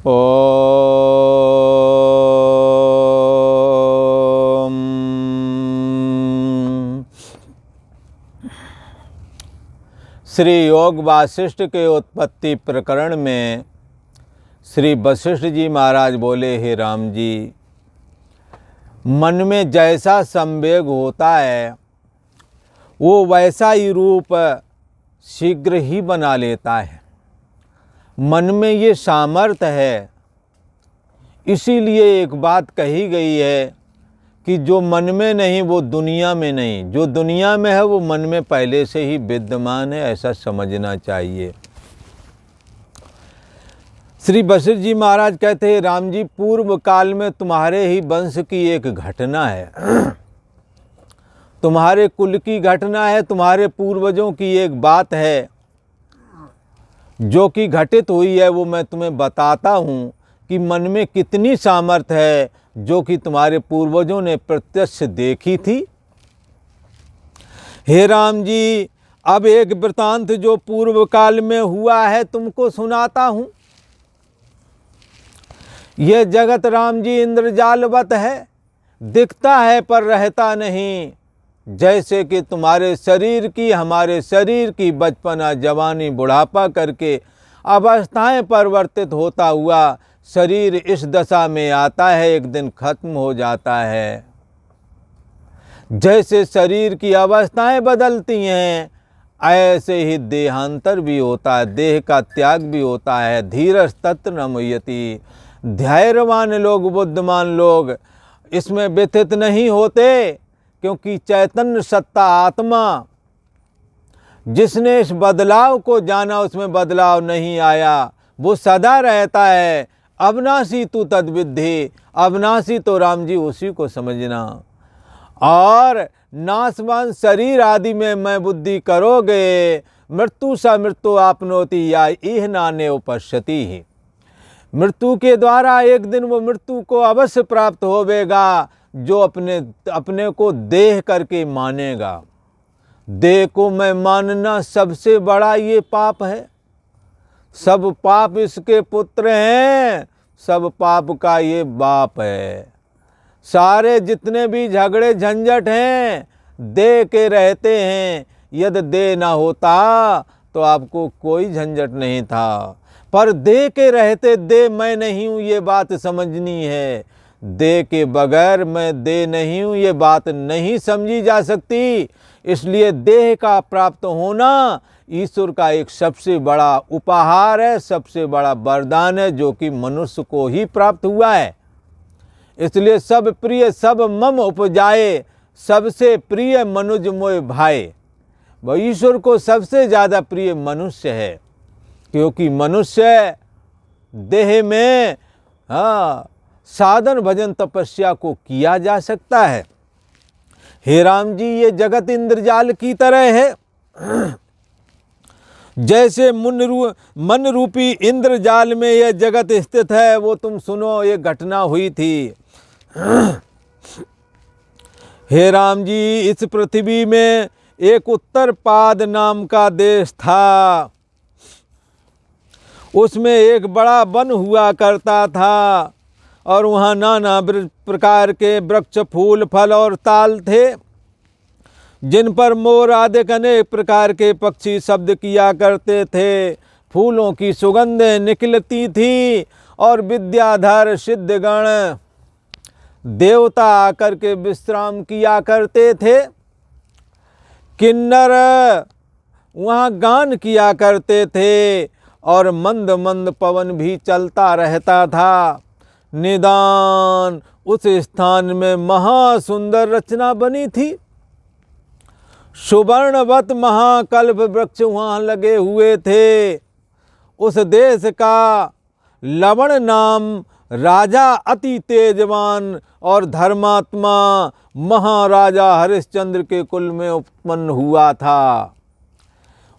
ओम। श्री योग वासिष्ठ के उत्पत्ति प्रकरण में श्री वशिष्ठ जी महाराज बोले, हे राम जी, मन में जैसा संवेग होता है वो वैसा ही रूप शीघ्र ही बना लेता है। मन में ये सामर्थ्य है, इसीलिए एक बात कही गई है कि जो मन में नहीं वो दुनिया में नहीं, जो दुनिया में है वो मन में पहले से ही विद्यमान है, ऐसा समझना चाहिए। श्री वशिष्ठ जी महाराज कहते हैं, राम जी, पूर्व काल में तुम्हारे ही वंश की एक घटना है, तुम्हारे कुल की घटना है, तुम्हारे पूर्वजों की एक बात है जो कि घटित हुई है। वो मैं तुम्हें बताता हूँ कि मन में कितनी सामर्थ्य है जो कि तुम्हारे पूर्वजों ने प्रत्यक्ष देखी थी। हे राम जी, अब एक वृतांत जो पूर्व काल में हुआ है तुमको सुनाता हूँ। यह जगत राम जी इंद्रजालवत है, दिखता है पर रहता नहीं। जैसे कि तुम्हारे शरीर की, हमारे शरीर की बचपना, जवानी, बुढ़ापा करके अवस्थाएं परिवर्तित होता हुआ शरीर इस दशा में आता है, एक दिन खत्म हो जाता है। जैसे शरीर की अवस्थाएं बदलती हैं, ऐसे ही देहांतर भी होता है, देह का त्याग भी होता है। धीरज तत्र न मुह्यति। धैर्यवान लोग, बुद्धिमान लोग इसमें व्यथित नहीं होते, क्योंकि चैतन्य सत्ता आत्मा जिसने इस बदलाव को जाना, उसमें बदलाव नहीं आया, वो सदा रहता है। अविनाशी तू तद्विद्धि, अविनाशी तो राम जी उसी को समझना। और नाशवान शरीर आदि में मैं बुद्धि करोगे, मृत्यु स मृत्यु आपनोति या इह नाने उपश्यति ही। मृत्यु के द्वारा एक दिन वो मृत्यु को अवश्य प्राप्त होवेगा, जो अपने को देह करके मानेगा। देह को मैं मानना सबसे बड़ा ये पाप है। सब पाप इसके पुत्र हैं, सब पाप का ये बाप है। सारे जितने भी झगड़े झंझट हैं देह के रहते हैं। यदि देह ना होता तो आपको कोई झंझट नहीं था, पर देह के रहते देह मैं नहीं हूँ ये बात समझनी है। देह के बगैर मैं देह नहीं हूँ ये बात नहीं समझी जा सकती। इसलिए देह का प्राप्त होना ईश्वर का एक सबसे बड़ा उपहार है, सबसे बड़ा वरदान है, जो कि मनुष्य को ही प्राप्त हुआ है। इसलिए सब प्रिय सब मम उपजाए, सबसे प्रिय मनुज मोय भाई। वह ईश्वर को सबसे ज़्यादा प्रिय मनुष्य है, क्योंकि मनुष्य देह में साधन भजन तपस्या को किया जा सकता है। हे राम जी, ये जगत इंद्रजाल की तरह है। जैसे मन रूपी इंद्रजाल में यह जगत स्थित है, वो तुम सुनो, ये घटना हुई थी। हे राम जी, इस पृथ्वी में एक उत्तर पाद नाम का देश था। उसमें एक बड़ा वन हुआ करता था और वहाँ नाना प्रकार के वृक्ष, फूल, फल और ताल थे, जिन पर मोर आदि अनेक प्रकार के पक्षी शब्द किया करते थे। फूलों की सुगंधें निकलती थी और विद्याधर सिद्धगण देवता आकर के विश्राम किया करते थे। किन्नर वहाँ गान किया करते थे और मंद मंद पवन भी चलता रहता था। निदान उस स्थान में महासुंदर रचना बनी थी। सुवर्णवत महाकल्प वृक्ष वहाँ लगे हुए थे। उस देश का लवण नाम राजा अति तेजवान और धर्मात्मा महाराजा हरिश्चंद्र के कुल में उत्पन्न हुआ था।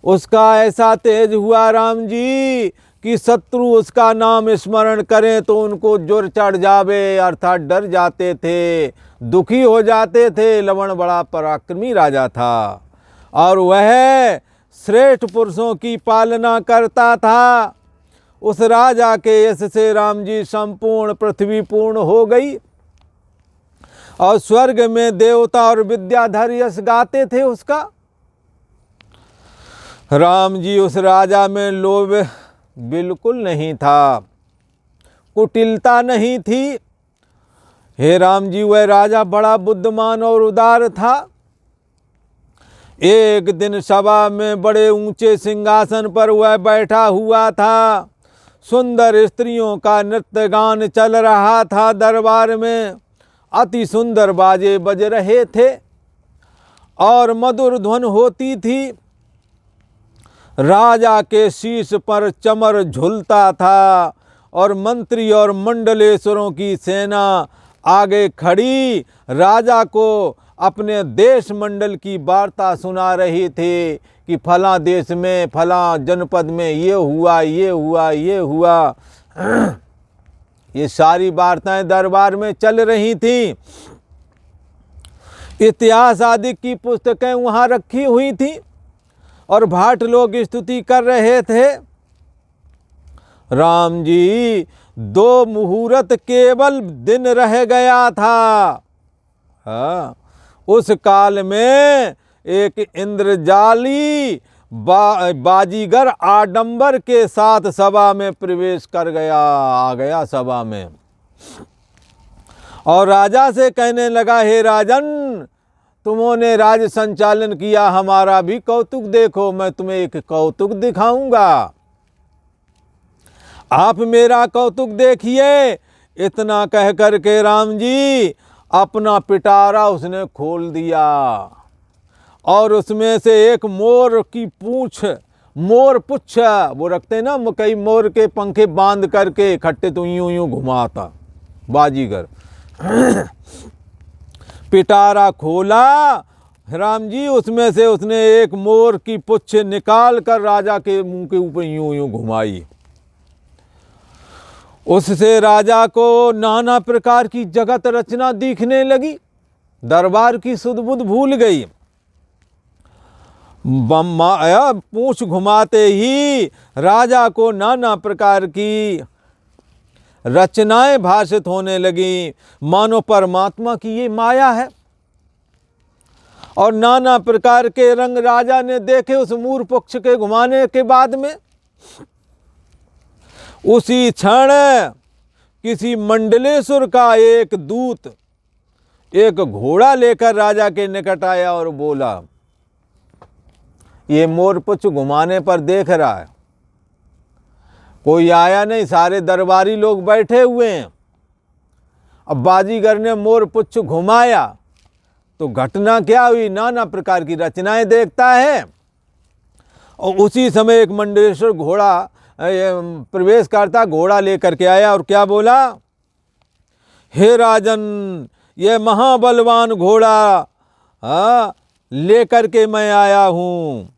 उसका ऐसा तेज हुआ राम जी कि शत्रु उसका नाम स्मरण करें तो उनको जोर चढ़ जावे, अर्थात डर जाते थे, दुखी हो जाते थे। लवण बड़ा पराक्रमी राजा था और वह श्रेष्ठ पुरुषों की पालना करता था। उस राजा के यश से राम जी संपूर्ण पृथ्वी पूर्ण हो गई और स्वर्ग में देवता और विद्याधर यश गाते थे उसका। राम जी उस राजा में लोभ बिल्कुल नहीं था, कुटिलता नहीं थी। हे राम जी, वह राजा बड़ा बुद्धिमान और उदार था। एक दिन सभा में बड़े ऊंचे सिंहासन पर वह बैठा हुआ था। सुंदर स्त्रियों का नृत्य गान चल रहा था। दरबार में अति सुंदर बाजे बज रहे थे और मधुर ध्वन होती थी। राजा के शीश पर चमर झूलता था और मंत्री और मंडलेश्वरों की सेना आगे खड़ी राजा को अपने देश मंडल की वार्ता सुना रही थी कि फला देश में फला जनपद में ये हुआ ये हुआ ये हुआ। ये सारी वार्ताएं दरबार में चल रही थी। इतिहास आदि की पुस्तकें वहां रखी हुई थी और भाट लोग स्तुति कर रहे थे। राम जी 2 मुहूर्त केवल दिन रह गया था। हाँ, उस काल में एक इंद्रजाली बाजीगर आडंबर के साथ सभा में प्रवेश कर गया, आ गया सभा में और राजा से कहने लगा, हे राजन, तुमने राज संचालन किया, हमारा भी कौतुक देखो, मैं तुम्हें एक कौतुक दिखाऊंगा, आप मेरा कौतुक देखिए। इतना कह कर के राम जी अपना पिटारा उसने खोल दिया और उसमें से एक मोर की पूंछ, मोर पुच्छ वो रखते ना, कई मोर के पंखे बांध करके इकट्ठे तो यूं यूं घुमाता बाजीगर। पिटारा खोला राम जी, उसमें से उसने एक मोर की पुच्छ निकाल कर राजा के मुंह के ऊपर यूं यूं घुमाई। उससे राजा को नाना प्रकार की जगत रचना दिखने लगी। दरबार की सुध बुध भूल गई। पूंछ घुमाते ही राजा को नाना प्रकार की रचनाएं भाषित होने लगी, मानो परमात्मा की ये माया है। और नाना प्रकार के रंग राजा ने देखे उस मूर पक्ष के घुमाने के बाद में। उसी क्षण किसी मंडलेश्वर का एक दूत एक घोड़ा लेकर राजा के निकट आया और बोला, ये मोरपुच्छ घुमाने पर देख रहा है, कोई आया नहीं, सारे दरबारी लोग बैठे हुए हैं। अब बाजीगर ने मोरपुच्छ घुमाया तो घटना क्या हुई, नाना प्रकार की रचनाएं देखता है। और उसी समय एक मंडलेश्वर घोड़ा प्रवेश करता, घोड़ा लेकर के आया और क्या बोला, हे राजन, ये महाबलवान घोड़ा लेकर के मैं आया हूँ।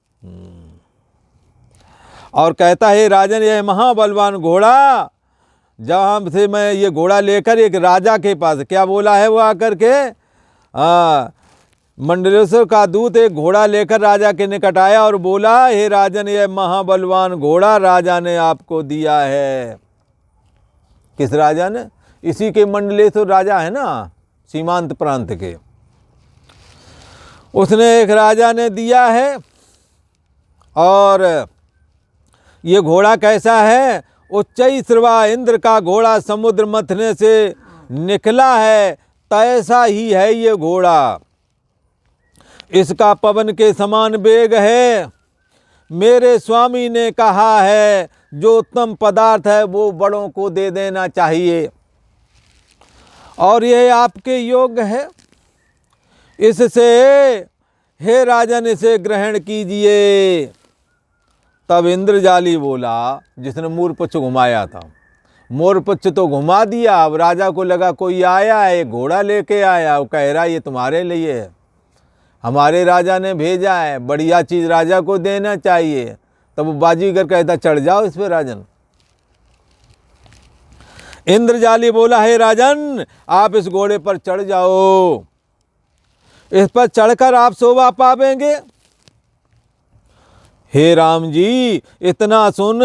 और कहता है, राजन, ये महाबलवान घोड़ा, जहाँ से मैं ये घोड़ा लेकर एक राजा के पास, क्या बोला है वो आकर के, मंडलेश्वर का दूत एक घोड़ा लेकर राजा के निकट आया और बोला, हे राजन, ये महाबलवान घोड़ा राजा ने आपको दिया है। किस राजा ने? इसी के मंडलेश्वर राजा है ना, सीमांत प्रांत के, उसने एक राजा ने दिया है। और ये घोड़ा कैसा है? उच्चई श्रवा इंद्र का घोड़ा समुद्र मथने से निकला है, तैसा ही है ये घोड़ा। इसका पवन के समान वेग है। मेरे स्वामी ने कहा है, जो उत्तम पदार्थ है वो बड़ों को दे देना चाहिए और ये आपके योग्य है। इससे हे राजन, इसे ग्रहण कीजिए। तब इंद्रजाली बोला, जिसने मोरपुच्छ घुमाया था, मोरपुच्छ तो घुमा दिया, अब राजा को लगा कोई आया है, घोड़ा लेके आया, वो कह रहा ये तुम्हारे लिए है, हमारे राजा ने भेजा है, बढ़िया चीज़ राजा को देना चाहिए। तब वो बाजीगर कहता, चढ़ जाओ इस पे राजन। इंद्रजाली बोला, हे राजन, आप इस घोड़े पर चढ़ जाओ, इस पर चढ़कर आप शोभा पावेंगे। हे राम जी, इतना सुन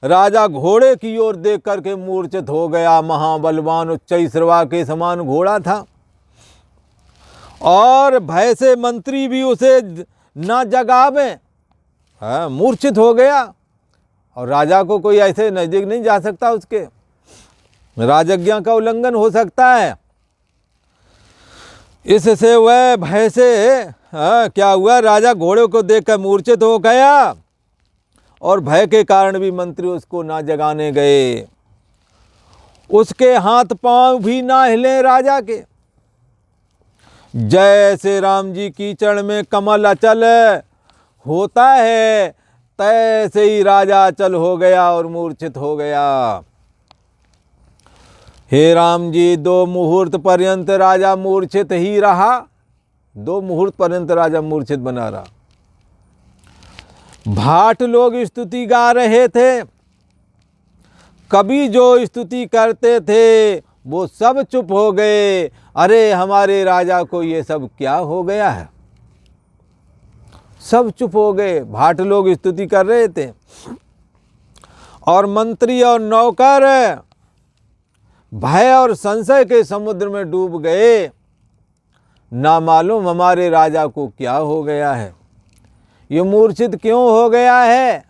राजा घोड़े की ओर देख करके मूर्छित हो गया। महाबलवान उच्चैश्रवा के समान घोड़ा था और भय से मंत्री भी उसे न जगावे, मूर्छित हो गया। और राजा को कोई ऐसे नजदीक नहीं जा सकता, उसके राजज्ञा का उल्लंघन हो सकता है। इससे वह भय से क्या हुआ, राजा घोड़े को देखकर मूर्छित हो गया और भय के कारण भी मंत्री उसको ना जगाने गए। उसके हाथ पांव भी ना हिले राजा के। जैसे राम जी कीचड़ में कमल अचल होता है, तैसे ही राजा अचल हो गया और मूर्छित हो गया। हे राम जी, 2 मुहूर्त पर्यंत राजा मूर्छित ही रहा। 2 मुहूर्त पर्यंत राजा मूर्छित बना रहा। भाट लोग स्तुति गा रहे थे, कवि जो स्तुति करते थे वो सब चुप हो गए। अरे हमारे राजा को ये सब क्या हो गया है, सब चुप हो गए। भाट लोग स्तुति कर रहे थे और मंत्री और नौकर भय और संशय के समुद्र में डूब गए। ना मालूम हमारे राजा को क्या हो गया है, ये मूर्छित क्यों हो गया है।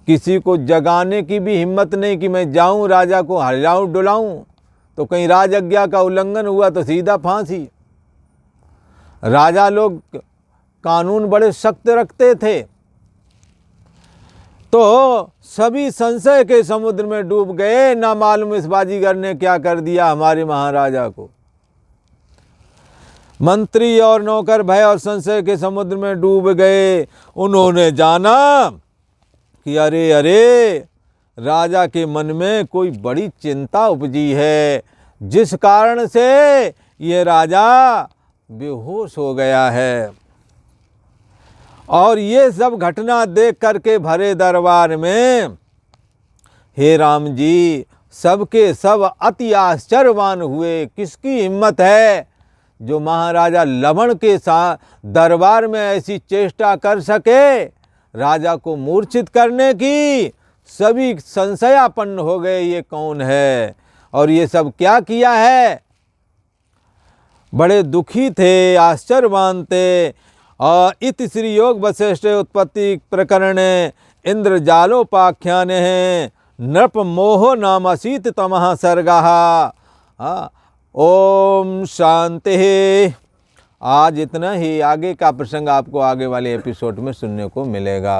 किसी को जगाने की भी हिम्मत नहीं कि मैं जाऊं राजा को हिलाऊं डुलाऊं, तो कहीं राजज्ञा का उल्लंघन हुआ तो सीधा फांसी। राजा लोग कानून बड़े सख्त रखते थे, तो सभी संशय के समुद्र में डूब गए। ना मालूम इस बाजीगर ने क्या कर दिया हमारे महाराजा को। मंत्री और नौकर भय और संशय के समुद्र में डूब गए। उन्होंने जाना कि अरे अरे, राजा के मन में कोई बड़ी चिंता उपजी है, जिस कारण से ये राजा बेहोश हो गया है। और ये सब घटना देख करके भरे दरबार में हे राम जी सबके सब अति आश्चर्यवान हुए। किसकी हिम्मत है जो महाराजा लवण के साथ दरबार में ऐसी चेष्टा कर सके राजा को मूर्छित करने की। सभी संशयापन्न हो गए, ये कौन है और ये सब क्या किया है। बड़े दुखी थे, आश्चर्यवान थे। और इति श्री योग वशिष्ठ उत्पत्ति प्रकरण इंद्रजालोपाख्यान है नृप मोह नाम असीत तमः सर्गः। ओम शांति। आज इतना ही, आगे का प्रसंग आपको आगे वाले एपिसोड में सुनने को मिलेगा।